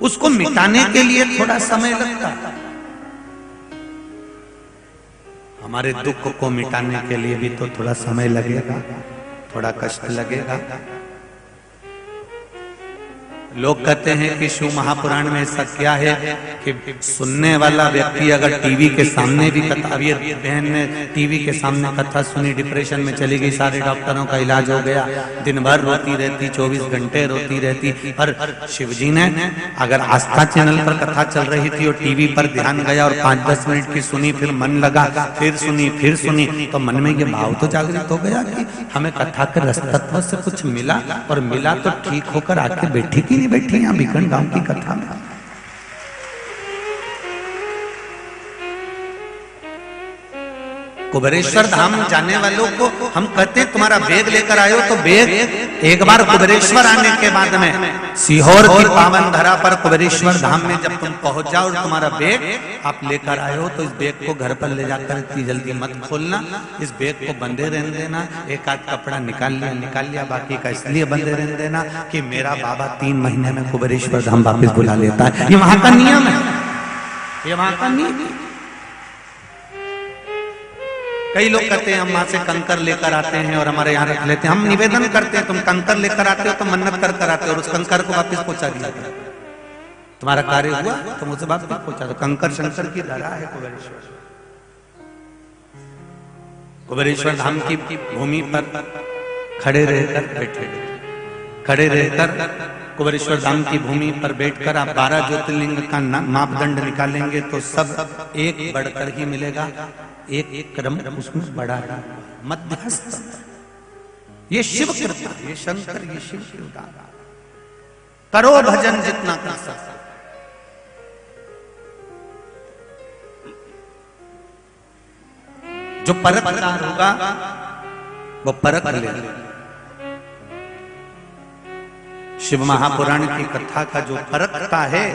उसको मिटाने के लिए थोड़ा समय लगता है। हमारे दुख को मिटाने के लिए भी तो थोड़ा समय लगेगा, थोड़ा कष्ट लगेगा। लोग कहते हैं कि शिव महापुराण में ऐसा क्या है कि सुनने वाला व्यक्ति अगर टीवी के सामने भी कथा, अब ये बहन ने टीवी के सामने कथा सुनी, डिप्रेशन में चली गई, सारे डॉक्टरों का इलाज हो गया, दिन भर रोती रहती, 24 घंटे रोती रहती। पर शिवजी ने अगर आस्था चैनल पर कथा चल रही थी और टीवी पर ध्यान गया और 5-10 मिनट की सुनी, फिर मन लगा, फिर सुनी, तो मन में ये भाव तो जागृत हो गया कि हमें कथा के रसतत्व से कुछ मिला, और मिला तो ठीक होकर आके बैठी की बैठी यहां बीकन गांव की कथा में। कुबेरेश्वर धाम जाने वालों को हम कहते हैं तुम्हारा बैग लेकर आयो, तो बैग एक बार कुबेरेश्वर आने के बाद में सीहोर की पावन धरा पर कुबेरेश्वर धाम में जब तुम पहुंच जाओ और तुम्हारा बैग आप लेकर आयो, तो इस बैग को घर पर ले जाकर इतनी जल्दी मत खोलना, इस बैग को बंधे रहने देना। एक आध कपड़ा निकाल लिया, बाकी का इसलिए बंधे रहने देना कि मेरा बाबा 3 महीने में कुबेरेश्वर धाम वापिस बुला लेता है। ये वहां का नियम है, ये वहां का नियम है। कई लोग कहते हैं हम वहां से कंकर लेकर आते हैं और हमारे यहाँ रख लेते हैं। हम निवेदन करते हैं तुम कंकर लेकर आते हो तो मन्नत कर आते हो और उस कंकर को वापस पहुंचा दिया, तुम्हारा कार्य हुआ तुम उसे वापस पहुंचा दो। कंकर शंकर की धरा है कुबेरेश्वर। कुबेरेश्वर धाम की भूमि पर खड़े रहकर कुबेरेश्वर धाम की भूमि पर बैठकर आप 12 ज्योतिर्लिंग का मापदंड निकालेंगे तो सब एक बढ़कर ही मिलेगा, एक क्रम उसमें बड़ा मध्यस्थ। ये शिव कृपा, ये शंकर, ये शिव कृपा। करो भजन जितना कर सकते। जो परखदार होगा वो परख ले। शिव महापुराण की कथा का जो परखता है,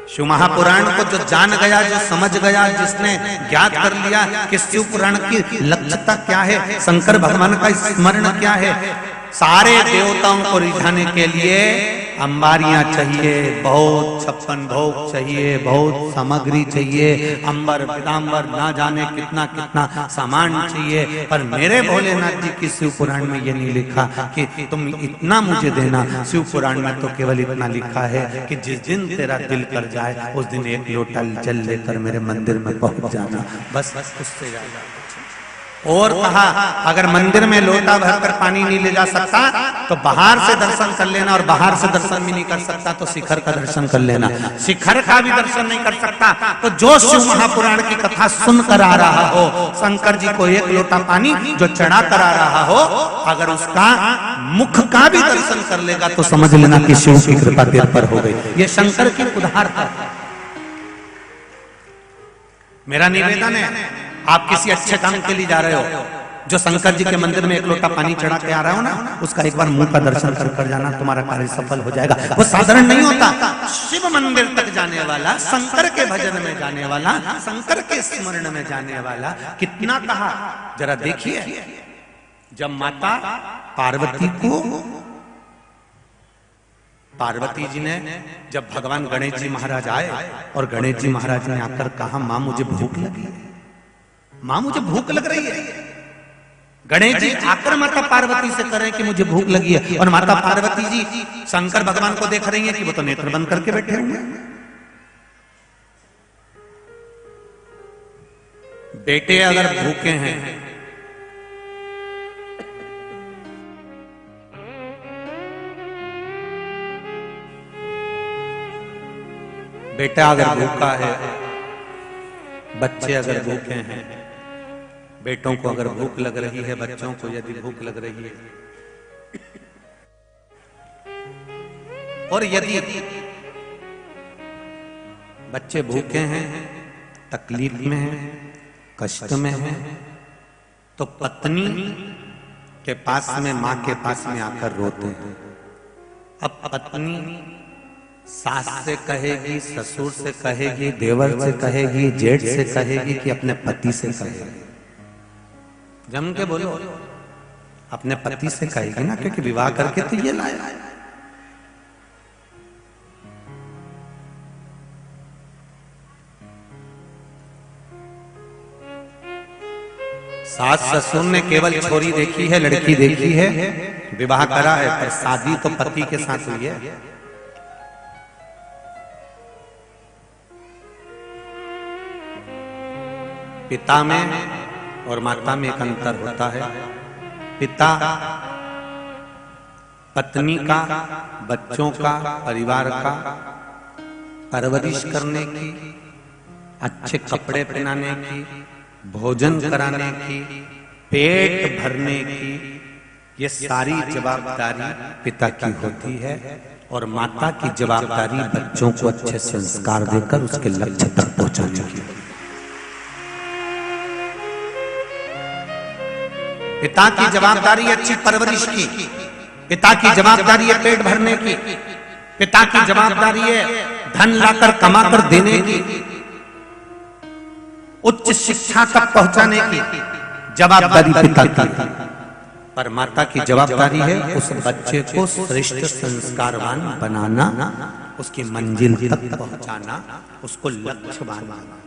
शिव महापुराण को जो जान गया, जो समझ गया, जिसने ज्ञात कर लिया कि शिव पुराण की लक्ष्यता क्या है, शंकर भगवान का स्मरण क्या है, सारे देवताओं को रिझाने के लिए अंबारियां चाहिए, बहुत 56 भोग चाहिए, बहुत सामग्री चाहिए, अंबर पीतांबर ना जाने कितना कितना सामान चाहिए। पर मेरे भोलेनाथ जी की शिव पुराण में ये नहीं लिखा कि तुम इतना मुझे देना। शिव पुराण में तो केवल इतना लिखा है कि जिस दिन तेरा दिल कर जाए उस दिन 1 लोटा जल लेकर मेरे मंदिर में पहुंच जाना, बस उससे ज्यादा। और कहा अगर मंदिर में लोटा भरकर पानी नहीं ले जा सकता तो बाहर से दर्शन कर लेना, और बाहर से दर्शन भी नहीं कर सकता तो शिखर का दर्शन कर लेना। शिखर का भी दर्शन नहीं कर सकता तो जो शिव महापुराण की कथा सुनकर आ रहा हो, शंकर जी को 1 लोटा पानी जो चढ़ा कर आ रहा हो, अगर उसका मुख का भी दर्शन कर लेगा तो समझ लेना कि शिव की कृपा तेरे पर हो गई। ये शंकर की उदार है। मेरा निवेदन है, आप किसी अच्छे काम के लिए जा रहे हो, जो शंकर जी के मंदिर में 1 लोटा पानी चढ़ा के आ रहा हो ना, उसका एक बार मुंह का दर्शन कर जाना, तुम्हारा कार्य सफल हो जाएगा। वो साधारण नहीं होता। शिव मंदिर तक जाने वाला, शंकर के भजन में जाने वाला, शंकर के स्मरण में जाने वाला, कितना कहा जरा देखिए। जब माता पार्वती जी ने, जब भगवान गणेश जी महाराज आए और गणेश जी महाराज ने आकर कहा मां मुझे भूख लगी है, मां मुझे भूख लग रही है। गणेश जी आकर माता पार्वती से करें कि मुझे भूख लगी है, और माता पार्वती जी शंकर भगवान को देख रही है कि वो तो नेत्र बंद करके बैठे हुए हैं। बेटे अगर भूखे हैं, बेटा अगर भूखा है, बच्चे अगर भूखे हैं, बेटों को अगर भूख लग रही है, बच्चों को यदि भूख लग रही है, और यदि बच्चे भूखे हैं, तकलीफ में हैं, कष्ट में हैं, तो पत्नी के पास में, मां के पास में आकर रोते हैं। अब पत्नी सास से कहेगी, ससुर से कहेगी, देवर से कहेगी, जेठ से कहेगी कि अपने पति से कहेगी? जम के बोलो, अपने पति से कहेगी ना, क्योंकि विवाह करके तो ये लाया। सास ससुर ने केवल छोरी देखी है, लड़की देखी है, विवाह करा है, पर शादी तो पति के साथ हुई है। पिता में और माता में एक अंतर होता है। पिता पत्नी का, बच्चों का, परिवार का परवरिश करने की, अच्छे कपड़े पहनाने की, भोजन कराने की, पेट भरने की, ये सारी जवाबदारी पिता की होती है। और माता की जवाबदारी बच्चों को अच्छे संस्कार देकर उसके लक्ष्य तक पहुंचाने की। पिता की जवाबदारी अच्छी परवरिश की, पिता की जवाबदारी है पेट भरने की, पिता की जवाबदारी है धन लाकर कमाकर देने की, उच्च शिक्षा तक पहुंचाने की जवाबदारी पिता की। पर माता की जवाबदारी है उस बच्चे को श्रेष्ठ संस्कारवान बनाना, उसकी मंजिल तक पहुंचाना, उसको लक्ष्य बनाना।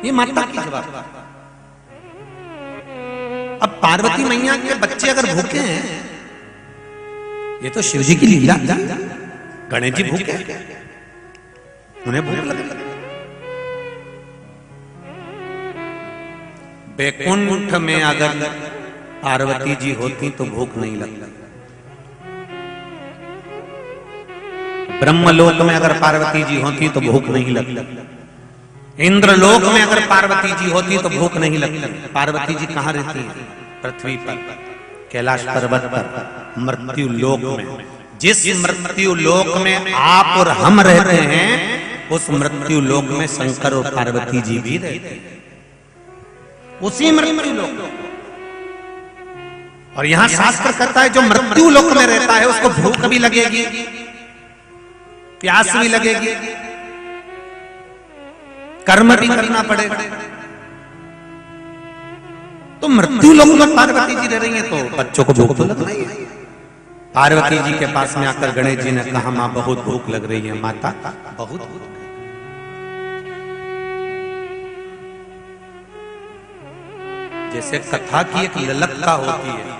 ये माता की जवाबदारी। अब पार्वती मैया के बच्चे अगर भूखे हैं, ये तो शिव जी की लीला थी। गणेश जी भूखे, उन्हें भूख लगी। बैकुंठ में अगर पार्वती जी होती तो भूख नहीं लगती। ब्रह्मलोक में अगर पार्वती जी होती तो भूख नहीं लगती। इंद्रलोक में अगर पार्वती जी होती तो भूख नहीं लगती। पार्वती जी कहां रहती है? पृथ्वी पर, कैलाश पर्वत पर, मृत्यु लोक में। जिस मृत्यु लोक में आप और हम रहते हैं, उस मृत्यु लोक में शंकर और पार्वती जी भी रहते हैं, उसी मृत्यु लोक। और यहां शास्त्र कहता है जो मृत्यु लोक में रहता है उसको भूख भी लगेगी, प्यास भी लगेगी, कर्म भी करना पड़ेगा। तो मृत्यु लोक में पार्वती जी रह रही हैं तो बच्चों को भूख तो लगना ही है। पार्वती जी के पास में आकर गणेश जी ने कहा मां बहुत भूख लग रही है। माता बहुत भूख। जैसे कथा की एक ललकता होती है,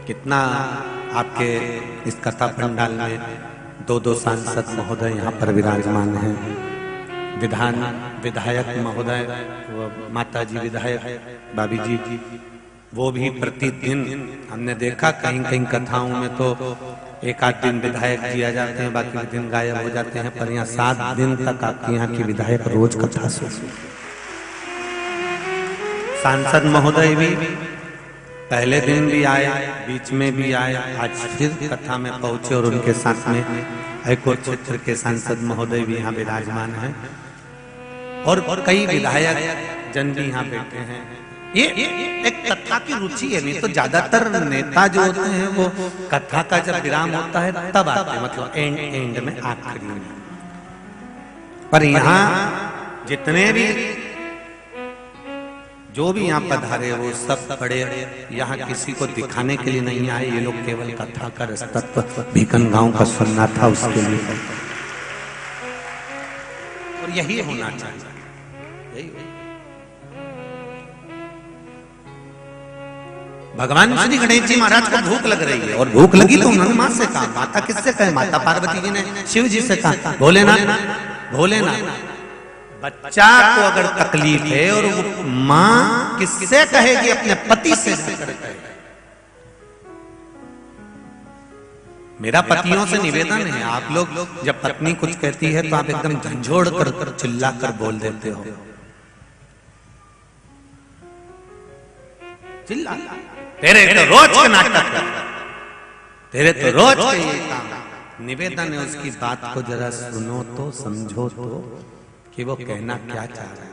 कितना आपके इस कथा पंडाल में दो सांसद महोदय यहाँ पर विराजमान हैं। विधायक महोदय, माता जी विधायक भाभी जी, वो भी प्रतिदिन हमने देखा कहीं कहीं कथाओं में तो एक आध दिन विधायक जी आ जाते हैं, बाकी दिन गायब हो जाते हैं। पर यहाँ 7 दिन तक आपके यहाँ की विधायक रोज कथा सुनते। सांसद महोदय भी पहले दिन भी आए, बीच में भी आए, आज फिर कथा में पहुंचे और उनके साथ में हाईकोर्ट क्षेत्र के सांसद महोदय भी यहाँ विराजमान हैं और कई विधायक जन भी यहाँ बैठे हैं। ये एक कथा की रुचि है। नहीं तो ज्यादातर नेता जो होते हैं वो कथा का जब विराम होता है तब आते हैं, मतलब एंड में, आखिरी में। पर यहाँ जितने भी जो भी यहाँ पधारे वो सब बड़े, यहाँ किसी को दिखाने के लिए नहीं आए। ये लोग केवल कथा का रसतत्व भीकन गांव का सुनना था, उसके लिए। और यही होना चाहिए। भगवान श्री गणेश जी महाराज को भूख लग रही है और भूख लगी तो उन्होंने मां से कहा। माता किससे कहे? माता पार्वती जी ने शिव जी से कहा, भोलेनाथ बच्चा को अगर तकलीफ है और वो मां किससे कहेगी? अपने पति से कहे। मेरा पतियों से निवेदन है, आप लोग जब पत्नी कुछ कहती है तो आप एकदम झंझोड़ कर चिल्ला कर बोल देते हो। चिल्ला, तेरे तो रोज का नाटक है, तेरे तो रोज का ये काम। निवेदन है उसकी बात को जरा सुनो तो, समझो तो कि वो कहना क्या चाह रहा है।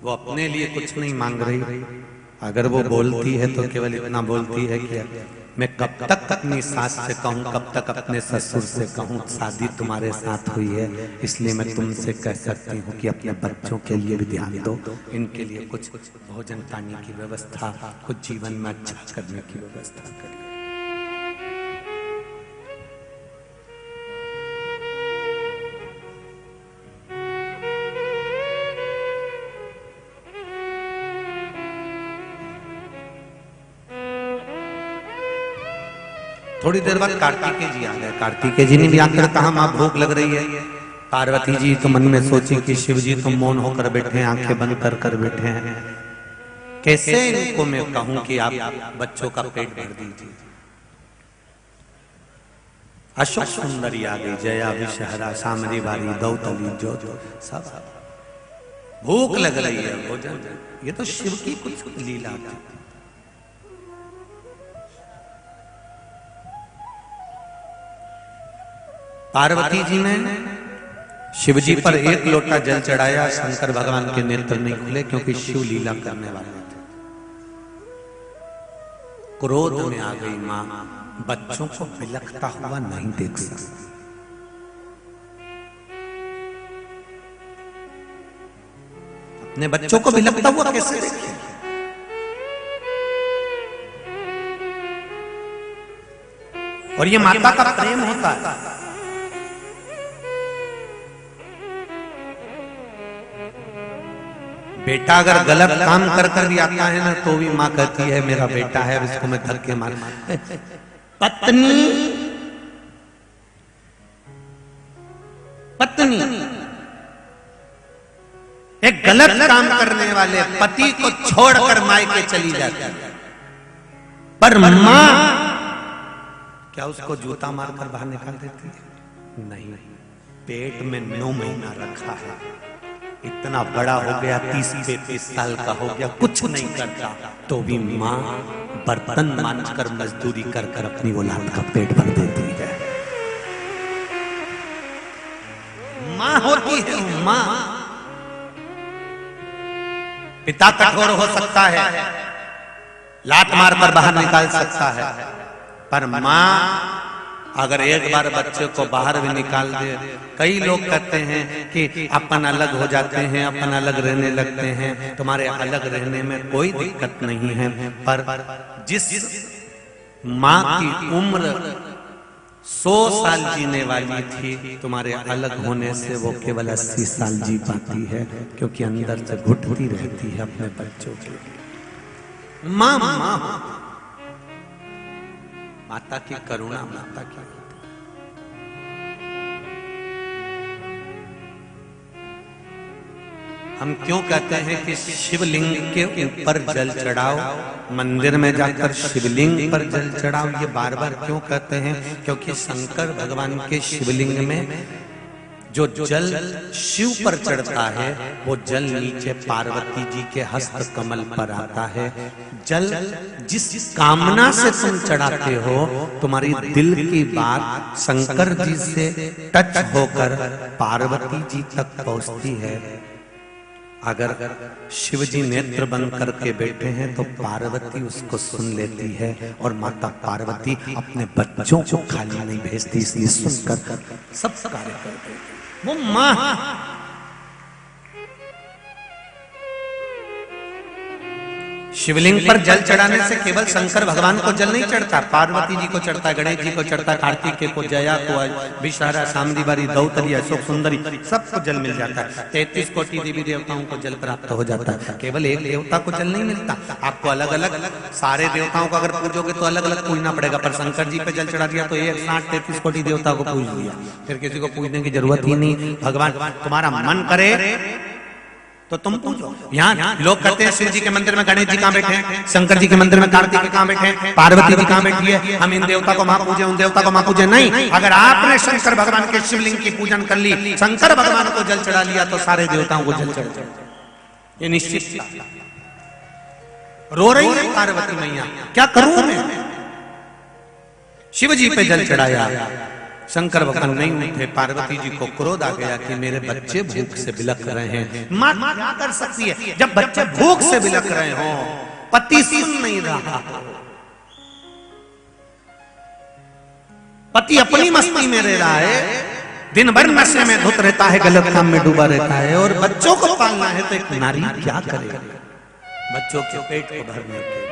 वो अपने लिए कुछ नहीं मांग रही। अगर वो बोलती है तो केवल इतना बोलती है कि मैं कब तक अपनी सास से कहूँ, कब तक अपने ससुर से कहूँ, शादी तुम्हारे साथ हुई है इसलिए मैं तुमसे कह सकती हूँ कि अपने बच्चों के लिए भी ध्यान दो, इनके लिए कुछ भोजन पानी की व्यवस्था, कुछ जीवन में अच्छा करने की व्यवस्था करिए। थोड़ी देर बाद कार्तिकेय जी आ गए। कार्तिकेय जी ने भी आकर कहा माँ भूख लग रही है। पार्वती जी तो मन में सोची कि शिव जी तो मौन होकर बैठे हैं, आंखें बंद कर बैठे हैं, कैसे इनको मैं कहूं कि आप बच्चों का पेट भर दीजिए। अशोक सुंदरी आ गई, जया विषहरा सामरी बारी दौतली जो सब भूख लग रही है भोजन। ये तो शिव की कुछ लीला थी। पार्वती जी ने शिव जी पर एक लोटा जल चढ़ाया, शंकर भगवान के नेत्र नहीं खुले क्योंकि शिव लीला करने वाले थे। क्रोध में आ गई मां, बच्चों को बिलखता हुआ नहीं देख सकती। अपने बच्चों को बिलखता हुआ कैसे देखें? और ये माता का प्रेम होता है। बेटा अगर गलत काम कर भी आता है ना तो भी माँ कहती है मेरा बेटा है, इसको मैं धक्के मार। पत्नी एक गलत काम करने वाले पति को छोड़कर मायके चली जाती है, पर माँ क्या उसको जूता मारकर बाहर निकाल देती है? नहीं, पेट में 9 महीना रखा है, इतना बड़ा हो गया, 30-35 साल का हो गया, कुछ नहीं करता, तो भी माँ बर्तन मांजकर मजदूरी कर अपनी औलाद का पेट भर देती है। माँ होती है माँ। पिता कठोर हो सकता है, लात मार कर बाहर निकाल सकता है, पर माँ अगर एक बार बच्चे को बाहर भी निकाल दे, कई लोग कहते हैं कि अपन अलग हो जाते हैं, अपन अलग रहने लगते हैं, तुम्हारे अलग रहने में कोई दिक्कत नहीं है, पर जिस माँ की उम्र 100 साल जीने वाली थी, तुम्हारे अलग होने से वो केवल 80 साल जी पाती है, क्योंकि अंदर से घुटती रहती है अपने बच्चों के लिए। माँ माता की करुणा, माता की। हम क्यों कहते हैं कि शिवलिंग के ऊपर जल चढ़ाओ, मंदिर में जाकर शिवलिंग पर जल चढ़ाओ, ये बार बार क्यों कहते हैं? क्योंकि शंकर भगवान के शिवलिंग में जो जल शिव पर चढ़ता है वो जल नीचे पार्वती जी के हस्त कमल पर आता है। जल जिस कामना से तुम चढ़ाते हो, तुम्हारी दिल की बात शंकर जी से टच होकर पार्वती जी तक पहुंचती है। अगर शिव जी नेत्र बंद करके बैठे हैं तो पार्वती उसको सुन लेती है, और माता पार्वती अपने बच्चों को खाली नहीं भेजती, इसलिए सुनकर सब कार्य करते हैं। वो माँ शिवलिंग पर जल चढ़ाने से केवल शंकर भगवान को जल नहीं चढ़ता, पार्वती जी को चढ़ता, गणेश जी को चढ़ता, कार्तिकेय को, जया को, विषहरा, सामदी बारी, दौतली, अशोक सुंदरी, सबको जल मिल जाता है। 33 कोटि देवी देवताओं को जल प्राप्त हो जाता है, केवल एक देवता को जल नहीं मिलता। आपको अलग अलग सारे देवताओं को अगर पूजोगे तो अलग अलग पूजना पड़ेगा, पर शंकर जी पे जल चढ़ा दिया तो 163 कोटि देवता को पूज लिया, फिर किसी को पूजने की जरूरत ही नहीं। भगवान तुम्हारा मन करे तो तुम पूजो। यहाँ लोग कहते हैं शिव जी के मंदिर में गणेश जी कहाँ बैठे हैं, शंकर जी के मंदिर में कार्तिकेय कहाँ बैठे हैं, पार्वती जी कहाँ बैठी है, हम इन देवता को माँ पूजे, उन देवता को माँ पूजे। नहीं, अगर आपने शंकर भगवान के शिवलिंग की पूजन कर ली, शंकर भगवान को जल चढ़ा लिया तो सारे देवताओं को जल चढ़ा, ये निश्चित। रो रही है पार्वती मैया, क्या करूं मैं? शिव जी पे जल चढ़ाया, शंकर भगवान नहीं उठे, पार्वती जी को क्रोध आ गया कि मेरे बच्चे भूख से बिलख रहे हैं। माँ क्या कर सकती है जब बच्चे भूख से बिलख रहे हो, पति सुन नहीं रहा, पति अपनी मस्ती में रह रहा है, दिन भर नशे में धुत रहता है, गलत काम में डूबा रहता है, और बच्चों को पालना है तो एक नारी क्या करे बच्चों के पेट को भरने के लिए।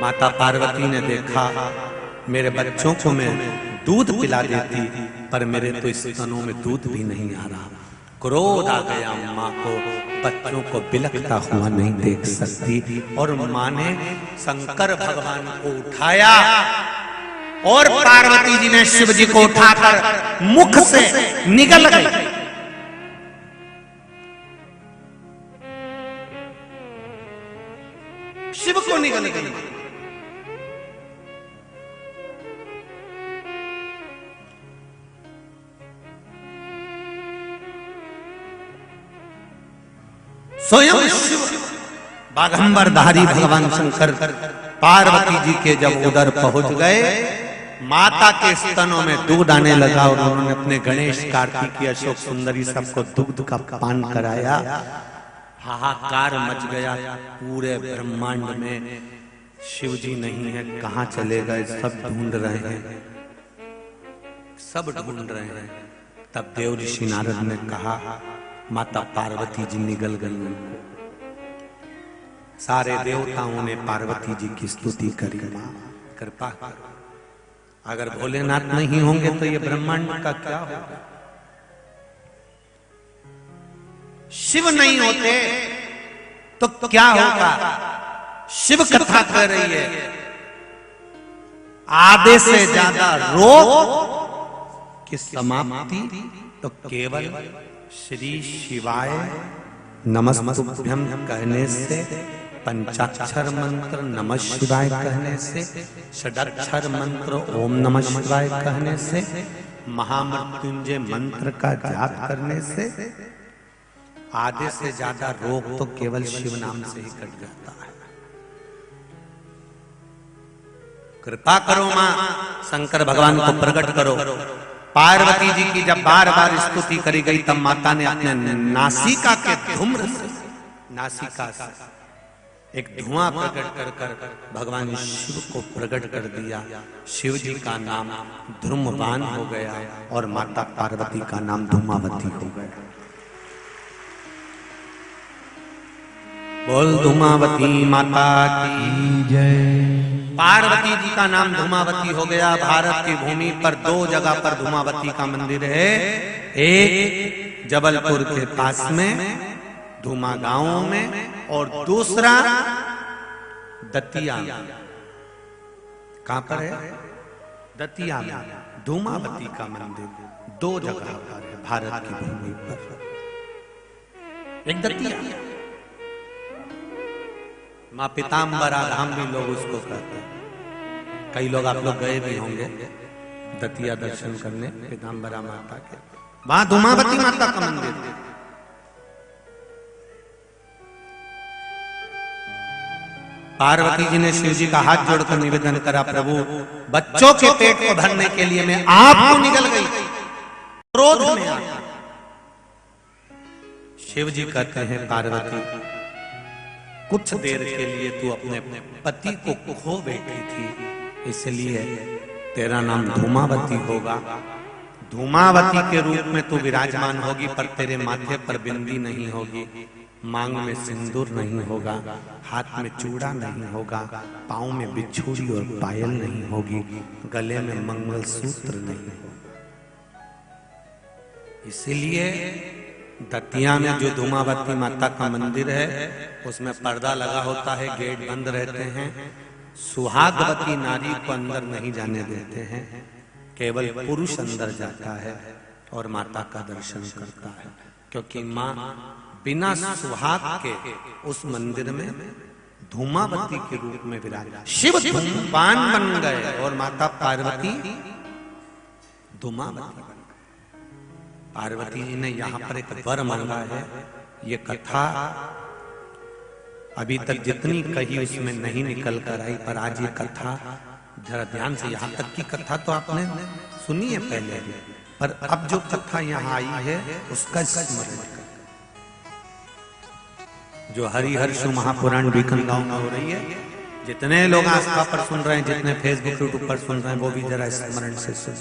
माता पार्वती ने देखा मेरे बच्चों को मैं दूध पिला देती, पर मेरे तो स्तनों में दूध भी नहीं आ रहा। क्रोध आ गया माँ को, बच्चों को बिलखता हुआ नहीं देख सकती, और माँ ने शंकर भगवान को उठाया और पार्वती जी ने शिव जी को उठाकर मुख से निगल गई। शिव को निगल गई। स्वयं शिव बाघंबरधारी भगवान शंकर पार्वती जी के जब उधर पहुंच गए, माता के स्तनों में दूध आने लगा और उन्होंने अपने गणेश, कार्तिकी, अशोक सुंदरी सबको दुग्ध का पान कराया। हाहाकार मच गया पूरे ब्रह्मांड में। शिव जी नहीं है, कहां चले गए, सब ढूंढ रहे हैं, सब ढूंढ रहे हैं। तब देव ऋषि नारद ने कहा माता पार्वती जी निगल गई। सारे देवताओं ने पार्वती जी की स्तुति करी, मां कृपा करो, अगर भोलेनाथ नहीं होंगे तो ये ब्रह्मांड का क्या होगा। शिव नहीं होते तो क्या होगा। शिव कथा कर रही है, आधे से ज्यादा रोग की समाप्ति तो केवल श्री शिवाय नमस्तुभ्यं कहने से, पंचाक्षर मंत्र नमः शिवाय कहने से, षडाक्षर मंत्र ओम नमः शिवाय कहने से, महामृत्युंजय मंत्र का जाप करने से आधे से ज्यादा रोग तो केवल शिव नाम से ही कट जाता है। कृपा करो मां, शंकर भगवान को प्रकट करो। पार्वती जी की जब बार बार स्तुति करी गई, तब माता ने अपने नासिका के धूम्र से, नासिका से एक धुआं प्रकट कर कर भगवान शिव को प्रकट कर दिया। शिव जी का नाम धूम्रपान हो गया और माता पार्वती का नाम धूमावती हो गया। बोल धूमावती माता की जय। पार्वती जी का नाम धूमावती हो गया। भारत की भूमि पर दो जगह पर धूमावती का मंदिर है, एक जबलपुर के पास में धूमा गांव में, और दूसरा दतिया में। कहां पर है? दतिया में धूमावती का मंदिर दो जगह पर है भारत की भूमि पर। एक दतिया, मां पीताम्बरा धाम भी लोग उसको कहते हैं। कई लोग आप लोग गए भी होंगे दतिया दर्शन करने पीताम्बरा माता के। वहां धूमावती माता का मंदिर है। पार्वती जी ने शिव जी का हाथ जोड़कर निवेदन करा, प्रभु बच्चों के पेट को भरने के लिए मैं आपको निगल गई, क्रोध में आ। शिव जी कहते हैं पार्वती कुछ देर के लिए तू अपने पति को खो बैठी थी, इसलिए तेरा नाम धूमावती होगा। धूमावती के रूप में तू विराजमान होगी, पर तेरे माथे पर बिंदी नहीं होगी, मांग में सिंदूर नहीं होगा, हाथ में चूड़ा नहीं होगा, पाँव में बिछुड़ी और पायल नहीं होगी, गले में मंगलसूत्र नहीं होगा। इसीलिए दतिया में जो धूमावती माता का मंदिर है उसमें पर्दा लगा होता है, गेट बंद रहते हैं, सुहागवती नारी को अंदर नहीं जाने देते हैं, केवल पुरुष अंदर जाता है और माता का दर्शन करता है, क्योंकि माँ बिना सुहाग के उस मंदिर में धूमावती के रूप में विराज। शिव धूमपान बन गए और माता पार्वती धूमावती। पार्वती जी ने यहाँ पर एक वर मांगा है। ये कथा अभी तक जितनी कही उसमें नहीं निकल कर आई, पर आज ये कथा जरा ध्यान से, यहाँ तक की कथा तो आपने सुनी है पहले, पर अब जो कथा यहाँ आई है उसका स्मरण कर, जो हरिहर्ष महापुराण बीकन गांव में हो रही है जितने लोग आस्था पर सुन रहे हैं, जितने फेसबुक यूट्यूब पर सुन रहे हैं, वो भी जरा स्मरण से सुन।